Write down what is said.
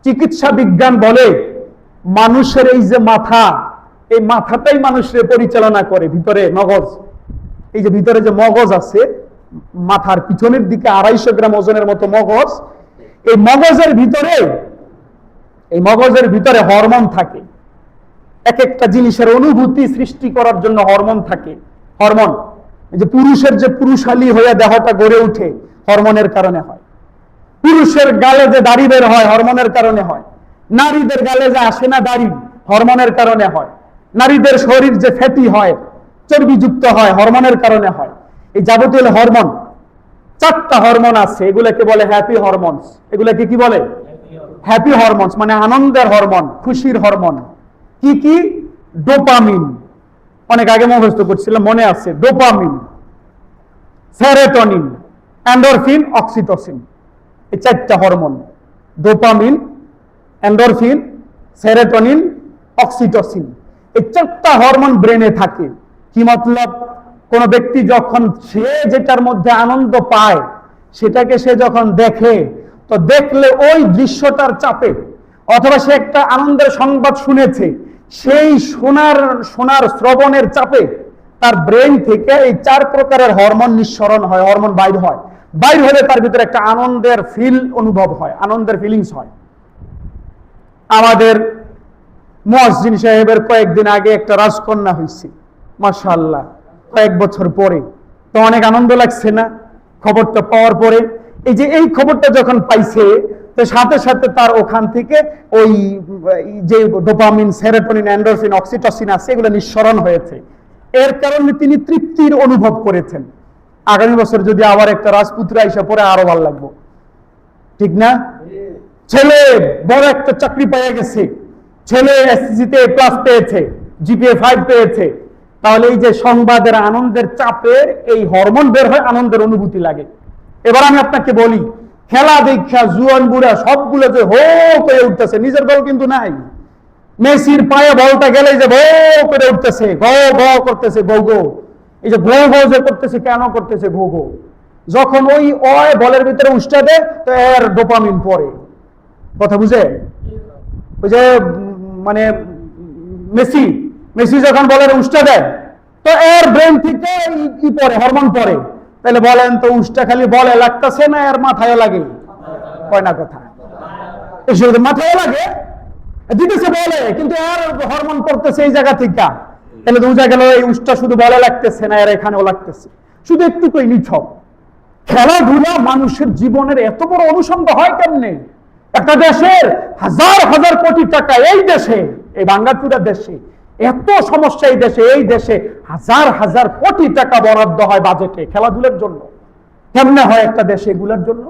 চিকিৎসা বিজ্ঞান বলে মানুষের এই যে মাথা, এই মাথাটাই মানুষের পরিচালনা করে। ভিতরে মগজ, এই যে ভিতরে যে মগজ আছে, মাথার পিছনের দিকে 250 গ্রাম ওজনের মতো মগজ, এই মগজের ভিতরে হরমোন থাকে। এক একটা জিনিসের অনুভূতি সৃষ্টি করার জন্য হরমোন থাকে। হরমোন, এই যে পুরুষের যে পুরুষালী হয়ে দেহটা গড়ে উঠে, হরমোনের কারণে হয়। পুরুষের গালে যে দাড়ি বের হয়, হরমোনের কারণে হয়। নারীদের গালে যে আসে না দাড়ি, হরমোনের কারণে হয়। নারীদের শরীর যে ফ্যাটি হয়, চর্বিযুক্ত হয়, হরমোনের কারণে হয়। এই যাবতীয় হরমোন, 4টা হরমোন আছে, এগুলাকে বলে হ্যাপি হরমোনস। এগুলাকে কি বলে? হ্যাপি হরমোনস, মানে আনন্দের হরমোন, খুশির হরমোন। কি কি? ডোপামিন, অনেক আগে মুখস্থ করছিলাম, মনে আছে। ডোপামিন, সেরোটোনিন, এন্ডোরফিন, অক্সিটোসিন, এই 4টা hormone. Dopamine, endorphin, serotonin, oxytocin, এই 4টা হরমোন ব্রেনে থাকে। কি মতলব? কোন ব্যক্তি যখন সে যেটার মধ্যে আনন্দ পায়, সেটাকে সে যখন দেখে, তো দেখলে ওই দৃশ্যটার চাপে, অথবা সে একটা আনন্দের সংবাদ শুনেছে, সেই শোনার শ্রবণের চাপে তার ব্রেন থেকে এই 4 প্রকারের হরমোন নিঃসরণ হয়, হরমোন বাইর হয়। বাইর হলে তার ভিতরে একটা আনন্দের ফিল অনুভব হয়, আনন্দের ফিলিংস হয়। আমাদের মুয়াজ্জিন সাহেবের কয়েকদিন আগে একটা রাজকন্যা হয়েছে, মাশাআল্লাহ, কয়েক বছর পরে। তো অনেক আনন্দ লাগছে না খবরটা পাওয়ার পরে? এই খবরটা যখন পাইছে, তো সাথে সাথে তার ওখান থেকে ওই যে ডোপামিন, সেরোটোনিন, এন্ডোরফিন, অক্সিটোসিন আছে, এগুলো নিঃসরণ হয়েছে। এর কারণে তিনি তৃপ্তির অনুভব করেছেন। আগামী বছর যদি আবার একটা রাজপুত্র আইসা পরে আরো ভালো লাগবে, ঠিক না? ছেলে বড় একটা চাকরি পেয়ে গেছে, ছেলে এসএসসিতে A+ পেয়েছে, জিপিএ 5 পেয়েছে, তাহলে এই যে সংবাদের আনন্দের চাপে এই হরমোন বের হয়, আনন্দের অনুভূতি লাগে। এবার আমি আপনাকে বলি, খেলা দেখা জুয়ান বুড়া সবগুলো যে হো করে উঠতেছে, নিজের দল কিন্তু নাই। মেসির পায়ে বলটা গেলে যে ভো করে উঠতেছে, গো গো করতেছে, গো গো। এই যে গো গো যে করতেছে, কেন করতেছে গো গো? যখন ওই বলের ভিতরে উষ্টা দেয়, তো এর ডোপামিন পড়ে। কথা বুঝে? ওই যে মানে মেসি যখন বলের উষ্টা দেয়, তো এর ব্রেন থেকে কি পড়ে, হরমোন পড়ে। তাহলে বলেন তো, উষ্টা খালি বলে লাগতেছে না এর মাথায় লাগে? কয় না কথা? মাথায় লাগে, দিতেছে বলে, কিন্তু এর হরমোন পড়তেছে এই জায়গা থেকে। তাহলে বুঝা গেল এই উষ্টা শুধু বলে লাগতেছে না, এর এখানেও লাগতেছে। শুধু একটু কই নিছক। খেলাধুলা মানুষের জীবনের এত বড় অনুষঙ্গ হয় কেমনে? একটা দেশের হাজার হাজার কোটি টাকা, এই দেশে, এই ভাঙ্গাচুরা দেশে এত সমস্যা, এই দেশে হাজার হাজার কোটি টাকা বরাদ্দ হয় বাজেটে খেলাধুলার জন্য। কেমনে হয় একটা দেশে এগুলোর জন্য?